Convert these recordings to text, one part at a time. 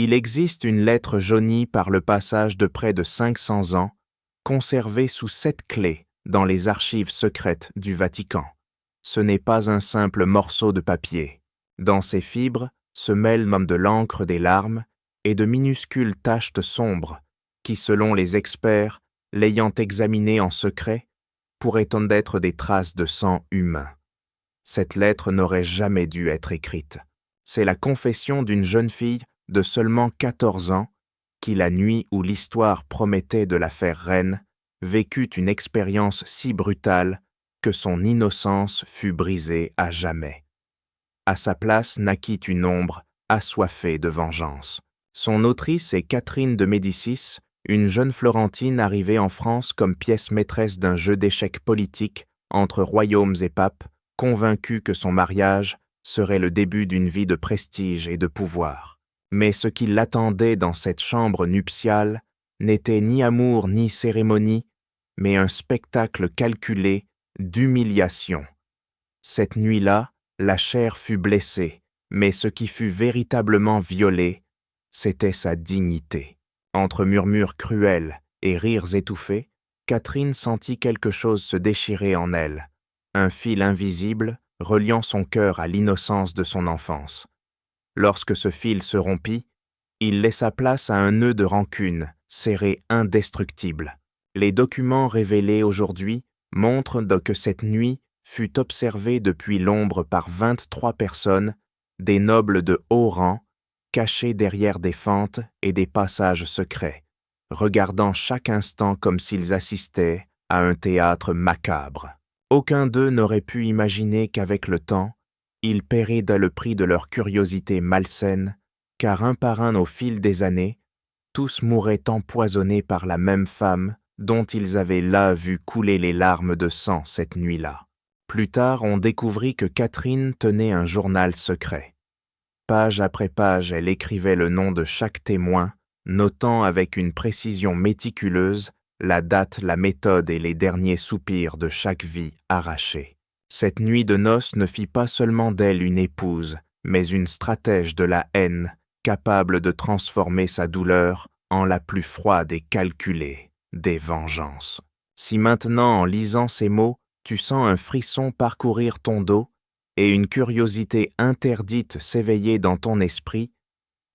Il existe une lettre jaunie par le passage de près de 500 ans, conservée sous 7 clés dans les archives secrètes du Vatican. Ce n'est pas un simple morceau de papier. Dans ses fibres se mêlent même de l'encre des larmes et de minuscules taches sombres qui, selon les experts, l'ayant examiné en secret, pourraient en être des traces de sang humain. Cette lettre n'aurait jamais dû être écrite. C'est la confession d'une jeune fille de seulement 14 ans qui, la nuit où l'histoire promettait de la faire reine, vécut une expérience si brutale que son innocence fut brisée à jamais. À sa place naquit une ombre assoiffée de vengeance. Son autrice est Catherine de Médicis, une jeune Florentine arrivée en France comme pièce maîtresse d'un jeu d'échecs politique entre royaumes et papes, convaincue que son mariage serait le début d'une vie de prestige et de pouvoir. Mais ce qui l'attendait dans cette chambre nuptiale n'était ni amour ni cérémonie, mais un spectacle calculé d'humiliation. Cette nuit-là, la chair fut blessée, mais ce qui fut véritablement violé, c'était sa dignité. Entre murmures cruels et rires étouffés, Catherine sentit quelque chose se déchirer en elle, un fil invisible reliant son cœur à l'innocence de son enfance. Lorsque ce fil se rompit, il laissa place à un nœud de rancune, serré indestructible. Les documents révélés aujourd'hui montrent que cette nuit fut observée depuis l'ombre par 23 personnes, des nobles de haut rang, cachés derrière des fentes et des passages secrets, regardant chaque instant comme s'ils assistaient à un théâtre macabre. Aucun d'eux n'aurait pu imaginer qu'avec le temps, ils paieraient le prix de leur curiosité malsaine, car un par un au fil des années, tous mouraient empoisonnés par la même femme dont ils avaient là vu couler les larmes de sang cette nuit-là. Plus tard, on découvrit que Catherine tenait un journal secret. Page après page, elle écrivait le nom de chaque témoin, notant avec une précision méticuleuse la date, la méthode et les derniers soupirs de chaque vie arrachée. Cette nuit de noces ne fit pas seulement d'elle une épouse, mais une stratège de la haine, capable de transformer sa douleur en la plus froide et calculée des vengeances. Si maintenant, en lisant ces mots, tu sens un frisson parcourir ton dos et une curiosité interdite s'éveiller dans ton esprit,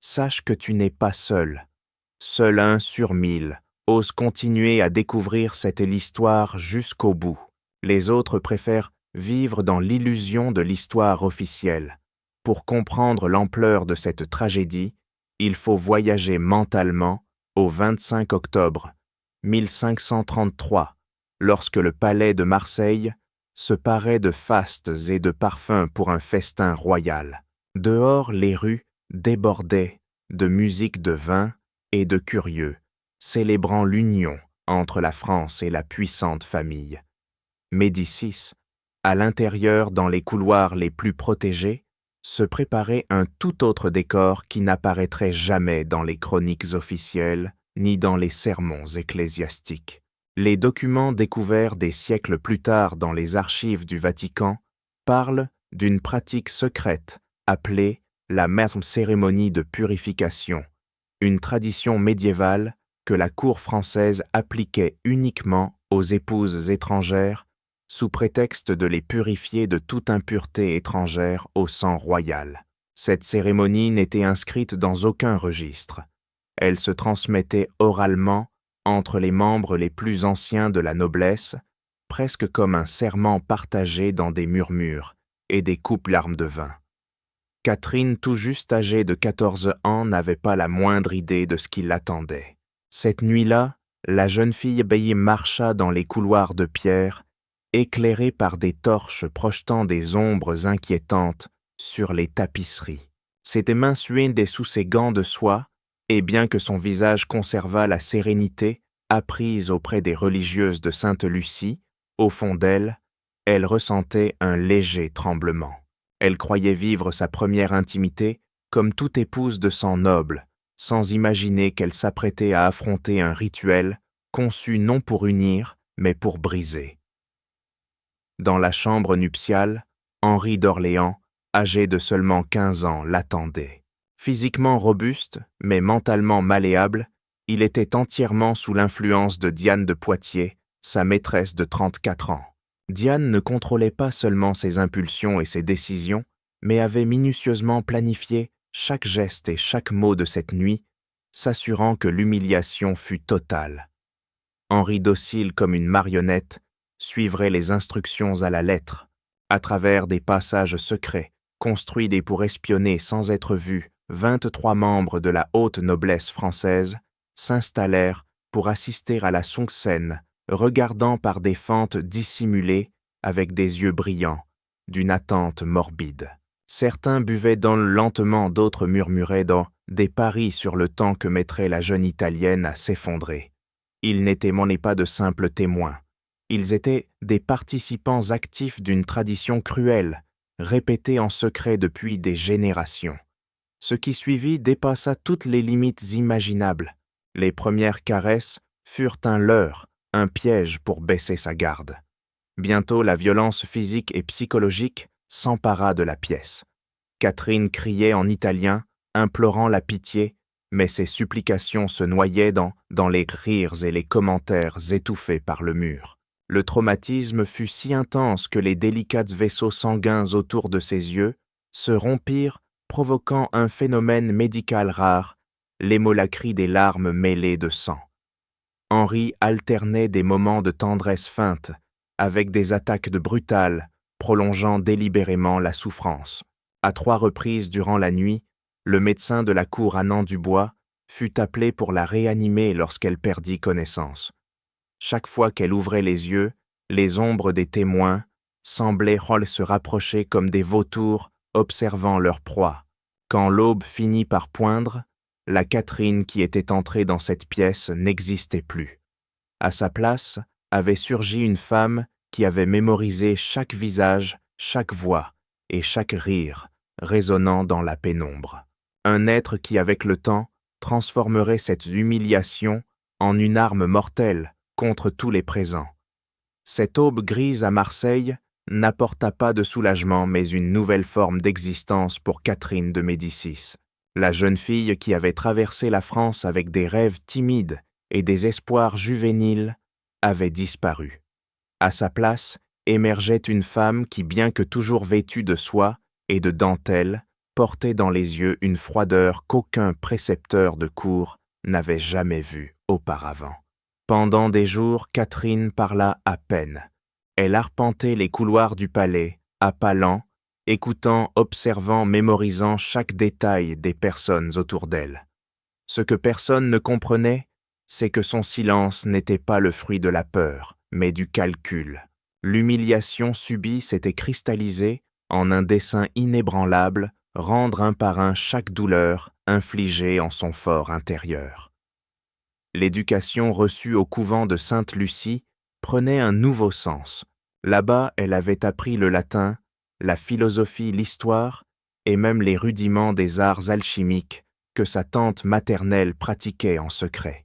sache que tu n'es pas seul. Seul un sur 1000 ose continuer à découvrir cette histoire jusqu'au bout. Les autres préfèrent vivre dans l'illusion de l'histoire officielle. Pour comprendre l'ampleur de cette tragédie, il faut voyager mentalement au 25 octobre 1533, lorsque le palais de Marseille se parait de fastes et de parfums pour un festin royal. Dehors, les rues débordaient de musique de vin et de curieux, célébrant l'union entre la France et la puissante famille. Médicis, à l'intérieur dans les couloirs les plus protégés, se préparait un tout autre décor qui n'apparaîtrait jamais dans les chroniques officielles ni dans les sermons ecclésiastiques. Les documents découverts des siècles plus tard dans les archives du Vatican parlent d'une pratique secrète appelée la cérémonie de purification, une tradition médiévale que la cour française appliquait uniquement aux épouses étrangères sous prétexte de les purifier de toute impureté étrangère au sang royal. Cette cérémonie n'était inscrite dans aucun registre. Elle se transmettait oralement entre les membres les plus anciens de la noblesse, presque comme un serment partagé dans des murmures et des coupes larmes de vin. Catherine, tout juste âgée de 14 ans, n'avait pas la moindre idée de ce qui l'attendait. Cette nuit-là, la jeune fille marcha dans les couloirs de pierre, éclairée par des torches projetant des ombres inquiétantes sur les tapisseries. Ses mains suaient sous ses gants de soie, et bien que son visage conservât la sérénité apprise auprès des religieuses de Sainte-Lucie, au fond d'elle, elle ressentait un léger tremblement. Elle croyait vivre sa première intimité comme toute épouse de sang noble, sans imaginer qu'elle s'apprêtait à affronter un rituel conçu non pour unir, mais pour briser. Dans la chambre nuptiale, Henri d'Orléans, âgé de seulement 15 ans, l'attendait. Physiquement robuste, mais mentalement malléable, il était entièrement sous l'influence de Diane de Poitiers, sa maîtresse de 34 ans. Diane ne contrôlait pas seulement ses impulsions et ses décisions, mais avait minutieusement planifié chaque geste et chaque mot de cette nuit, s'assurant que l'humiliation fût totale. Henri, docile comme une marionnette, suivrait les instructions à la lettre, à travers des passages secrets, construits pour espionner sans être vus. 23 membres de la haute noblesse française s'installèrent pour assister à la Songtsen, regardant par des fentes dissimulées avec des yeux brillants, d'une attente morbide. Certains buvaient lentement, d'autres murmuraient dans des paris sur le temps que mettrait la jeune Italienne à s'effondrer. Ils n'étaient pas de simples témoins. Ils étaient des participants actifs d'une tradition cruelle, répétée en secret depuis des générations. Ce qui suivit dépassa toutes les limites imaginables. Les premières caresses furent un leurre, un piège pour baisser sa garde. Bientôt, la violence physique et psychologique s'empara de la pièce. Catherine criait en italien, implorant la pitié, mais ses supplications se noyaient dans les rires et les commentaires étouffés par le mur. Le traumatisme fut si intense que les délicats vaisseaux sanguins autour de ses yeux se rompirent, provoquant un phénomène médical rare, l'émolacrie des larmes mêlées de sang. Henri alternait des moments de tendresse feinte avec des attaques de brutales, prolongeant délibérément la souffrance. À 3 reprises durant la nuit, le médecin de la cour Anand Dubois fut appelé pour la réanimer lorsqu'elle perdit connaissance. Chaque fois qu'elle ouvrait les yeux, les ombres des témoins semblaient se rapprocher comme des vautours observant leur proie. Quand l'aube finit par poindre, la Catherine qui était entrée dans cette pièce n'existait plus. À sa place avait surgi une femme qui avait mémorisé chaque visage, chaque voix et chaque rire résonnant dans la pénombre. Un être qui, avec le temps, transformerait cette humiliation en une arme mortelle contre tous les présents. Cette aube grise à Marseille n'apporta pas de soulagement, mais une nouvelle forme d'existence pour Catherine de Médicis. La jeune fille qui avait traversé la France avec des rêves timides et des espoirs juvéniles avait disparu. À sa place émergeait une femme qui, bien que toujours vêtue de soie et de dentelle, portait dans les yeux une froideur qu'aucun précepteur de cour n'avait jamais vue auparavant. Pendant des jours, Catherine parla à peine. Elle arpentait les couloirs du palais, à pas lents, écoutant, observant, mémorisant chaque détail des personnes autour d'elle. Ce que personne ne comprenait, c'est que son silence n'était pas le fruit de la peur, mais du calcul. L'humiliation subie s'était cristallisée en un dessein inébranlable, rendre un par un chaque douleur infligée en son fort intérieur. L'éducation reçue au couvent de Sainte-Lucie prenait un nouveau sens. Là-bas, elle avait appris le latin, la philosophie, l'histoire et même les rudiments des arts alchimiques que sa tante maternelle pratiquait en secret.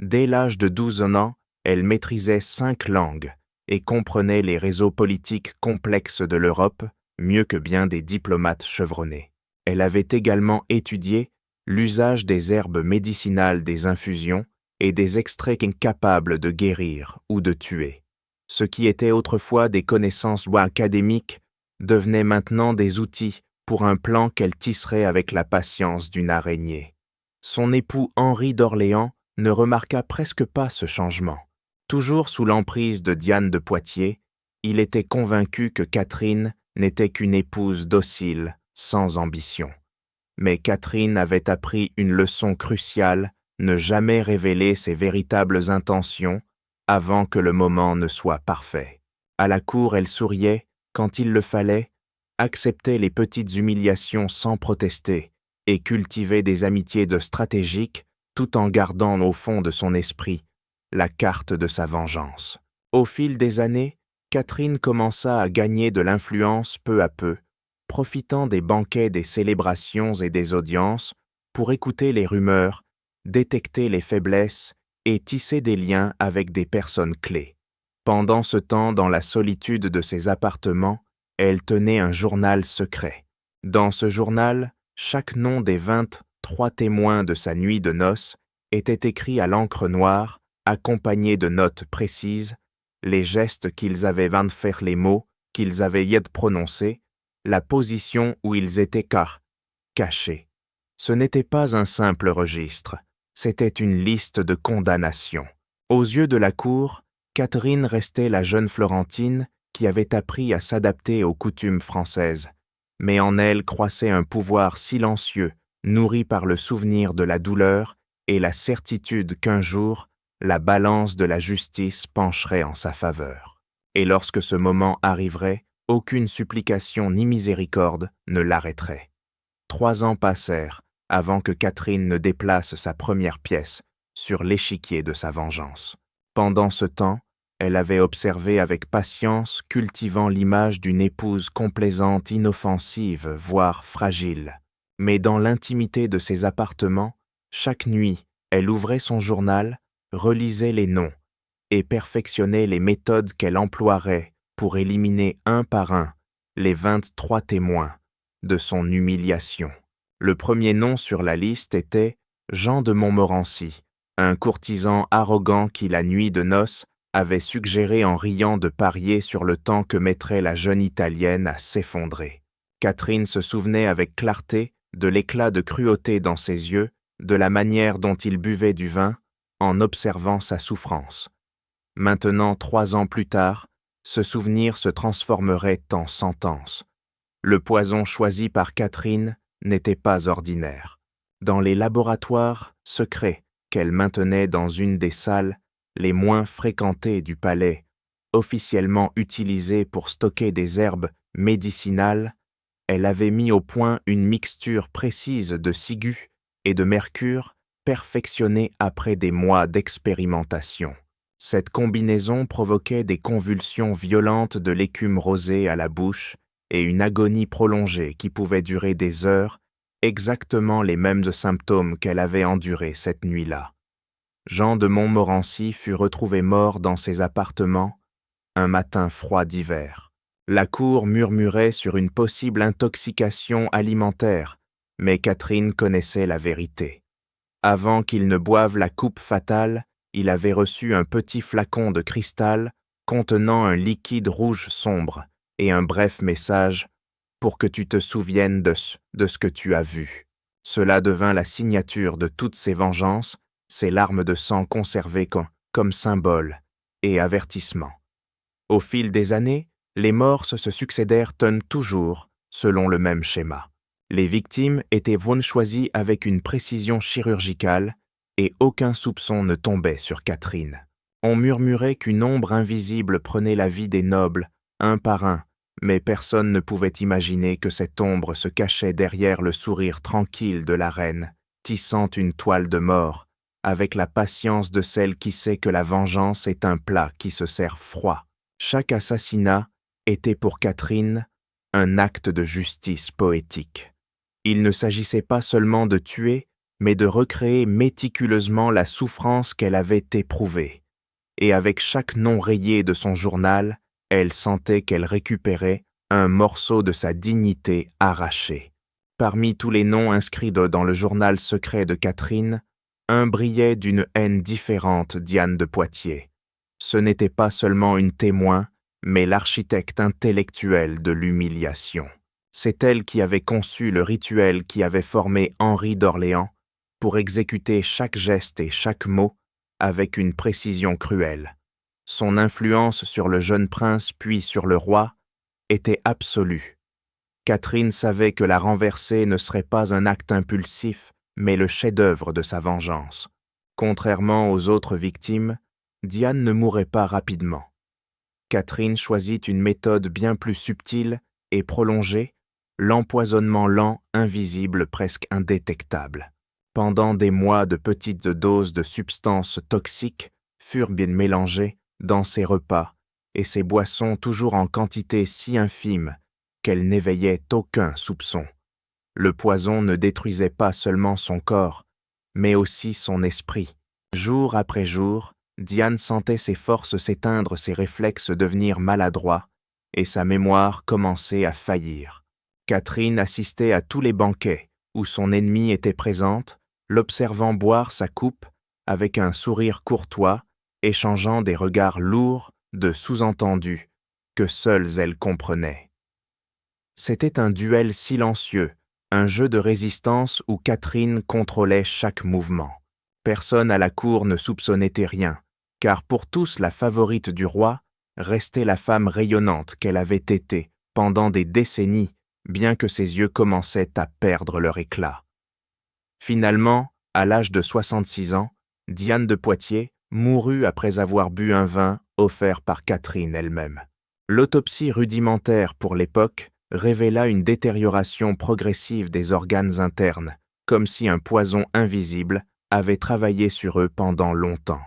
Dès l'âge de 12 ans, elle maîtrisait 5 langues et comprenait les réseaux politiques complexes de l'Europe mieux que bien des diplomates chevronnés. Elle avait également étudié l'usage des herbes médicinales des infusions et des extraits capables de guérir ou de tuer. Ce qui était autrefois des connaissances académiques devenait maintenant des outils pour un plan qu'elle tisserait avec la patience d'une araignée. Son époux Henri d'Orléans ne remarqua presque pas ce changement. Toujours sous l'emprise de Diane de Poitiers, il était convaincu que Catherine n'était qu'une épouse docile, sans ambition. Mais Catherine avait appris une leçon cruciale, ne jamais révéler ses véritables intentions avant que le moment ne soit parfait. À la cour, elle souriait quand il le fallait, acceptait les petites humiliations sans protester et cultivait des amitiés stratégiques tout en gardant au fond de son esprit la carte de sa vengeance. Au fil des années, Catherine commença à gagner de l'influence peu à peu, profitant des banquets, des célébrations et des audiences pour écouter les rumeurs, détecter les faiblesses et tisser des liens avec des personnes clés. Pendant ce temps, dans la solitude de ses appartements, elle tenait un journal secret. Dans ce journal, chaque nom des 23 témoins de sa nuit de noces était écrit à l'encre noire, accompagné de notes précises, les gestes qu'ils avaient van faire les mots qu'ils avaient yet prononcés, la position où ils étaient cachés. Ce n'était pas un simple registre, c'était une liste de condamnation. Aux yeux de la cour, Catherine restait la jeune Florentine qui avait appris à s'adapter aux coutumes françaises, mais en elle croissait un pouvoir silencieux, nourri par le souvenir de la douleur et la certitude qu'un jour, la balance de la justice pencherait en sa faveur. Et lorsque ce moment arriverait, aucune supplication ni miséricorde ne l'arrêterait. 3 ans passèrent avant que Catherine ne déplace sa première pièce sur l'échiquier de sa vengeance. Pendant ce temps, elle avait observé avec patience, cultivant l'image d'une épouse complaisante, inoffensive, voire fragile. Mais dans l'intimité de ses appartements, chaque nuit, elle ouvrait son journal, relisait les noms et perfectionnait les méthodes qu'elle emploierait pour éliminer un par un les 23 témoins de son humiliation. Le premier nom sur la liste était Jean de Montmorency, un courtisan arrogant qui, la nuit de noces, avait suggéré en riant de parier sur le temps que mettrait la jeune Italienne à s'effondrer. Catherine se souvenait avec clarté de l'éclat de cruauté dans ses yeux, de la manière dont il buvait du vin, en observant sa souffrance. Maintenant, 3 ans plus tard, ce souvenir se transformerait en sentence. Le poison choisi par Catherine n'était pas ordinaire. Dans les laboratoires secrets qu'elle maintenait dans une des salles les moins fréquentées du palais, officiellement utilisées pour stocker des herbes médicinales, elle avait mis au point une mixture précise de ciguë et de mercure perfectionnée après des mois d'expérimentation. Cette combinaison provoquait des convulsions violentes de l'écume rosée à la bouche et une agonie prolongée qui pouvait durer des heures, exactement les mêmes symptômes qu'elle avait endurés cette nuit-là. Jean de Montmorency fut retrouvé mort dans ses appartements un matin froid d'hiver. La cour murmurait sur une possible intoxication alimentaire, mais Catherine connaissait la vérité. Avant qu'il ne boive la coupe fatale, il avait reçu un petit flacon de cristal contenant un liquide rouge sombre et un bref message pour que tu te souviennes de ce que tu as vu. Cela devint la signature de toutes ses vengeances, ses larmes de sang conservées comme symbole et avertissement. Au fil des années, les morts se succédèrent toujours selon le même schéma. Les victimes étaient choisies avec une précision chirurgicale et aucun soupçon ne tombait sur Catherine. On murmurait qu'une ombre invisible prenait la vie des nobles, un par un, mais personne ne pouvait imaginer que cette ombre se cachait derrière le sourire tranquille de la reine, tissant une toile de mort, avec la patience de celle qui sait que la vengeance est un plat qui se sert froid. Chaque assassinat était pour Catherine un acte de justice poétique. Il ne s'agissait pas seulement de tuer, mais de recréer méticuleusement la souffrance qu'elle avait éprouvée. Et avec chaque nom rayé de son journal, elle sentait qu'elle récupérait un morceau de sa dignité arrachée. Parmi tous les noms inscrits dans le journal secret de Catherine, un brillait d'une haine différente d'Anne de Poitiers. Ce n'était pas seulement une témoin, mais l'architecte intellectuel de l'humiliation. C'est elle qui avait conçu le rituel qui avait formé Henri d'Orléans pour exécuter chaque geste et chaque mot avec une précision cruelle. Son influence sur le jeune prince puis sur le roi était absolue. Catherine savait que la renverser ne serait pas un acte impulsif, mais le chef-d'œuvre de sa vengeance. Contrairement aux autres victimes, Diane ne mourait pas rapidement. Catherine choisit une méthode bien plus subtile et prolongée, l'empoisonnement lent, invisible, presque indétectable. Pendant des mois, de petites doses de substances toxiques furent bien mélangées dans ses repas et ses boissons toujours en quantité si infime qu'elle n'éveillait aucun soupçon. Le poison ne détruisait pas seulement son corps, mais aussi son esprit. Jour après jour, Diane sentait ses forces s'éteindre, ses réflexes devenir maladroits et sa mémoire commencer à faillir. Catherine assistait à tous les banquets où son ennemie était présente, l'observant boire sa coupe avec un sourire courtois, échangeant des regards lourds de sous-entendus que seules elles comprenaient. C'était un duel silencieux, un jeu de résistance où Catherine contrôlait chaque mouvement. Personne à la cour ne soupçonnait rien, car pour tous la favorite du roi restait la femme rayonnante qu'elle avait été pendant des décennies, bien que ses yeux commençaient à perdre leur éclat. Finalement, à l'âge de 66 ans, Diane de Poitiers mourut après avoir bu un vin offert par Catherine elle-même. L'autopsie rudimentaire pour l'époque révéla une détérioration progressive des organes internes, comme si un poison invisible avait travaillé sur eux pendant longtemps.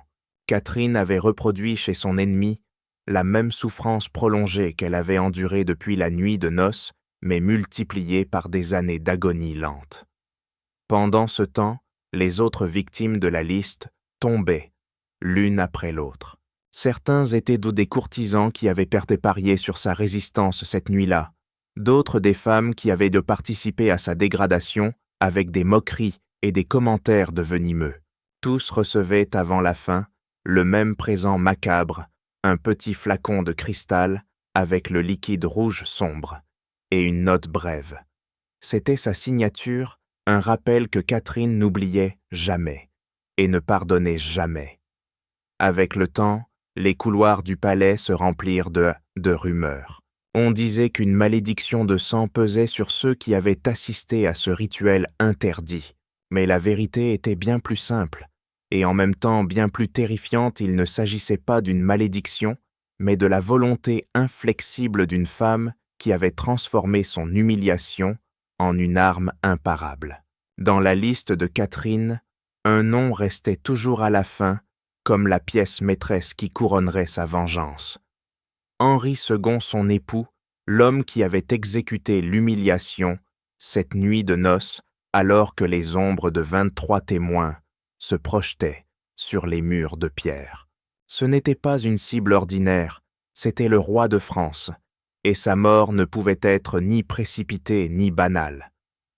Catherine avait reproduit chez son ennemi la même souffrance prolongée qu'elle avait endurée depuis la nuit de noces, mais multipliée par des années d'agonie lente. Pendant ce temps, les autres victimes de la liste tombaient, l'une après l'autre. Certains étaient des courtisans qui avaient parié sur sa résistance cette nuit-là, d'autres des femmes qui avaient de participer à sa dégradation avec des moqueries et des commentaires de venimeux. Tous recevaient avant la fin le même présent macabre, un petit flacon de cristal avec le liquide rouge sombre et une note brève. C'était sa signature, un rappel que Catherine n'oubliait jamais et ne pardonnait jamais. Avec le temps, les couloirs du palais se remplirent de rumeurs. On disait qu'une malédiction de sang pesait sur ceux qui avaient assisté à ce rituel interdit. Mais la vérité était bien plus simple, et en même temps bien plus terrifiante. Il ne s'agissait pas d'une malédiction, mais de la volonté inflexible d'une femme qui avait transformé son humiliation en une arme imparable. Dans la liste de Catherine, un nom restait toujours à la fin, comme la pièce maîtresse qui couronnerait sa vengeance. Henri II, son époux, l'homme qui avait exécuté l'humiliation, cette nuit de noces, alors que les ombres de 23 témoins se projetaient sur les murs de pierre. Ce n'était pas une cible ordinaire, c'était le roi de France, et sa mort ne pouvait être ni précipitée ni banale.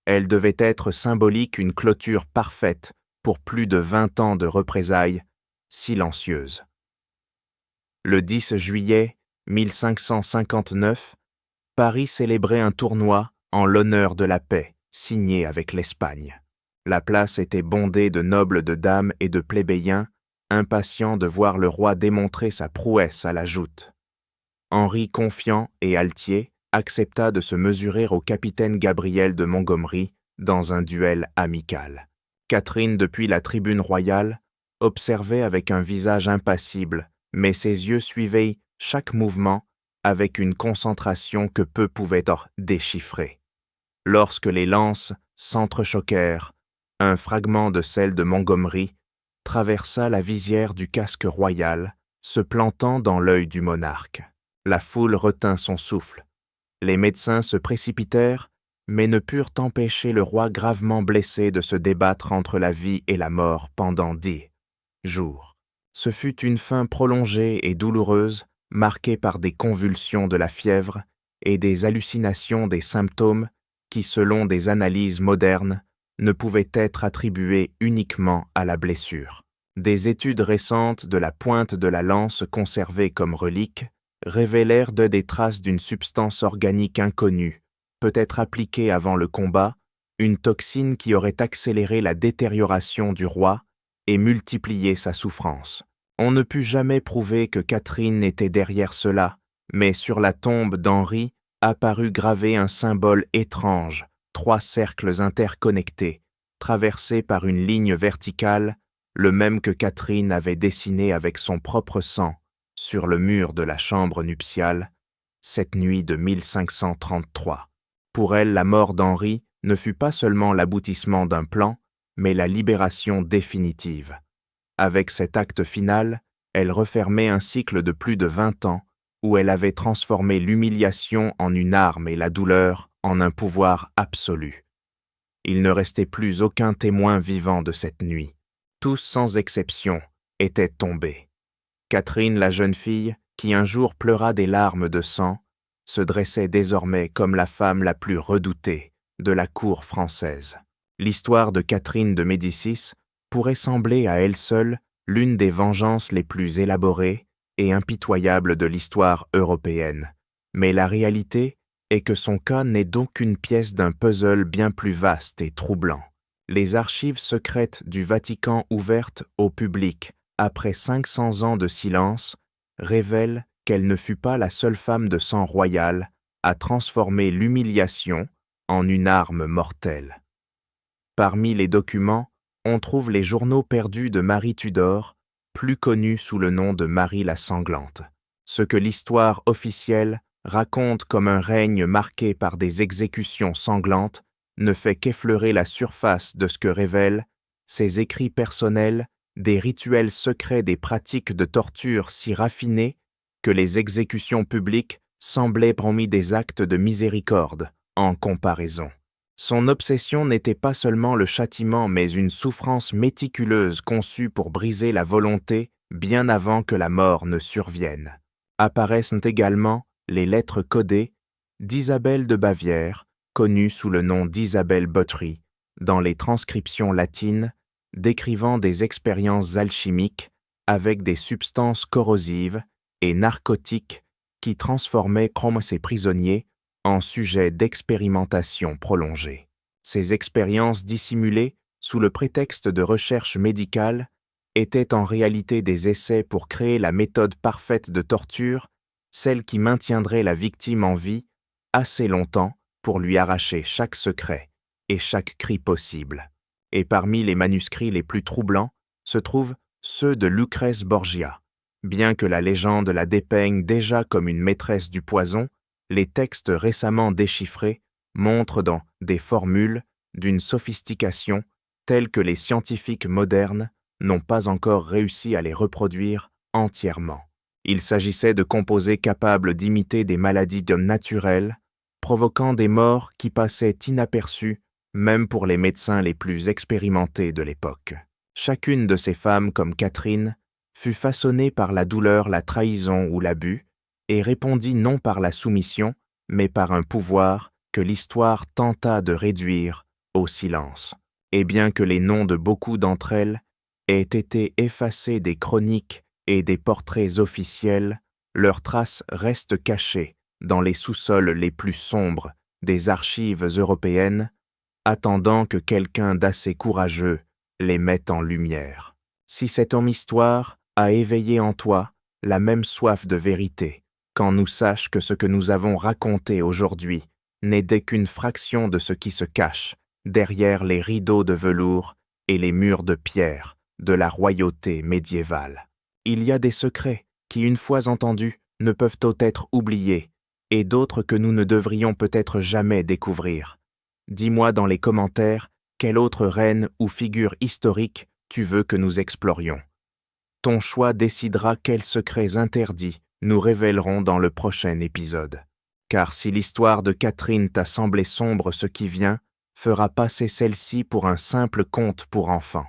Elle devait être symbolique, une clôture parfaite pour plus de 20 ans de représailles silencieuses. Le 10 juillet 1559, Paris célébrait un tournoi en l'honneur de la paix, signé avec l'Espagne. La place était bondée de nobles, de dames et de plébéiens, impatients de voir le roi démontrer sa prouesse à la joute. Henri, confiant et altier, accepta de se mesurer au capitaine Gabriel de Montgomery dans un duel amical. Catherine, depuis la tribune royale, observait avec un visage impassible, mais ses yeux suivaient chaque mouvement avec une concentration que peu pouvaient déchiffrer. Lorsque les lances s'entrechoquèrent, un fragment de celle de Montgomery traversa la visière du casque royal, se plantant dans l'œil du monarque. La foule retint son souffle. Les médecins se précipitèrent, mais ne purent empêcher le roi gravement blessé de se débattre entre la vie et la mort pendant 10 jours. Ce fut une fin prolongée et douloureuse, marquée par des convulsions de la fièvre et des hallucinations des symptômes qui, selon des analyses modernes, ne pouvaient être attribués uniquement à la blessure. Des études récentes de la pointe de la lance conservée comme relique révélèrent des traces d'une substance organique inconnue, peut-être appliquée avant le combat, une toxine qui aurait accéléré la détérioration du roi et multiplié sa souffrance. On ne put jamais prouver que Catherine était derrière cela, mais sur la tombe d'Henri apparut gravé un symbole étrange, 3 cercles interconnectés, traversés par une ligne verticale, le même que Catherine avait dessiné avec son propre sang sur le mur de la chambre nuptiale, cette nuit de 1533. Pour elle, la mort d'Henri ne fut pas seulement l'aboutissement d'un plan, mais la libération définitive. Avec cet acte final, elle refermait un cycle de plus de 20 ans où elle avait transformé l'humiliation en une arme et la douleur en un pouvoir absolu. Il ne restait plus aucun témoin vivant de cette nuit. Tous, sans exception, étaient tombés. Catherine, la jeune fille, qui un jour pleura des larmes de sang, se dressait désormais comme la femme la plus redoutée de la cour française. L'histoire de Catherine de Médicis pourrait sembler à elle seule l'une des vengeances les plus élaborées et impitoyables de l'histoire européenne. Mais la réalité est que son cas n'est d'aucune pièce d'un puzzle bien plus vaste et troublant. Les archives secrètes du Vatican ouvertes au public après 500 ans de silence révèlent qu'elle ne fut pas la seule femme de sang royal à transformer l'humiliation en une arme mortelle. Parmi les documents, on trouve les journaux perdus de Marie Tudor, plus connue sous le nom de Marie la Sanglante. Ce que l'histoire officielle raconte comme un règne marqué par des exécutions sanglantes ne fait qu'effleurer la surface de ce que révèlent ses écrits personnels, des rituels secrets, des pratiques de torture si raffinées que les exécutions publiques semblaient promis des actes de miséricorde en comparaison. Son obsession n'était pas seulement le châtiment, mais une souffrance méticuleuse conçue pour briser la volonté bien avant que la mort ne survienne. Apparaissent également les lettres codées d'Isabelle de Bavière, connue sous le nom d'Isabelle Bottery, dans les transcriptions latines, décrivant des expériences alchimiques avec des substances corrosives et narcotiques qui transformaient ses prisonniers en sujets d'expérimentation prolongée. Ces expériences dissimulées sous le prétexte de recherche médicale étaient en réalité des essais pour créer la méthode parfaite de torture, celle qui maintiendrait la victime en vie assez longtemps pour lui arracher chaque secret et chaque cri possible. Et parmi les manuscrits les plus troublants se trouvent ceux de Lucrèce Borgia. Bien que la légende la dépeigne déjà comme une maîtresse du poison, les textes récemment déchiffrés montrent dans des formules d'une sophistication telle que les scientifiques modernes n'ont pas encore réussi à les reproduire entièrement. Il s'agissait de composés capables d'imiter des maladies naturelles, provoquant des morts qui passaient inaperçues même pour les médecins les plus expérimentés de l'époque. Chacune de ces femmes, comme Catherine, fut façonnée par la douleur, la trahison ou l'abus, et répondit non par la soumission, mais par un pouvoir que l'histoire tenta de réduire au silence. Et bien que les noms de beaucoup d'entre elles aient été effacés des chroniques et des portraits officiels, leurs traces restent cachées dans les sous-sols les plus sombres des archives européennes, attendant que quelqu'un d'assez courageux les mette en lumière. Si cette histoire a éveillé en toi la même soif de vérité, quand nous saches que ce que nous avons raconté aujourd'hui n'est dès qu'une fraction de ce qui se cache derrière les rideaux de velours et les murs de pierre de la royauté médiévale. Il y a des secrets qui, une fois entendus, ne peuvent être oubliés, et d'autres que nous ne devrions peut-être jamais découvrir. Dis-moi dans les commentaires quelle autre reine ou figure historique tu veux que nous explorions. Ton choix décidera quels secrets interdits nous révélerons dans le prochain épisode. Car si l'histoire de Catherine t'a semblé sombre, ce qui vient fera passer celle-ci pour un simple conte pour enfants.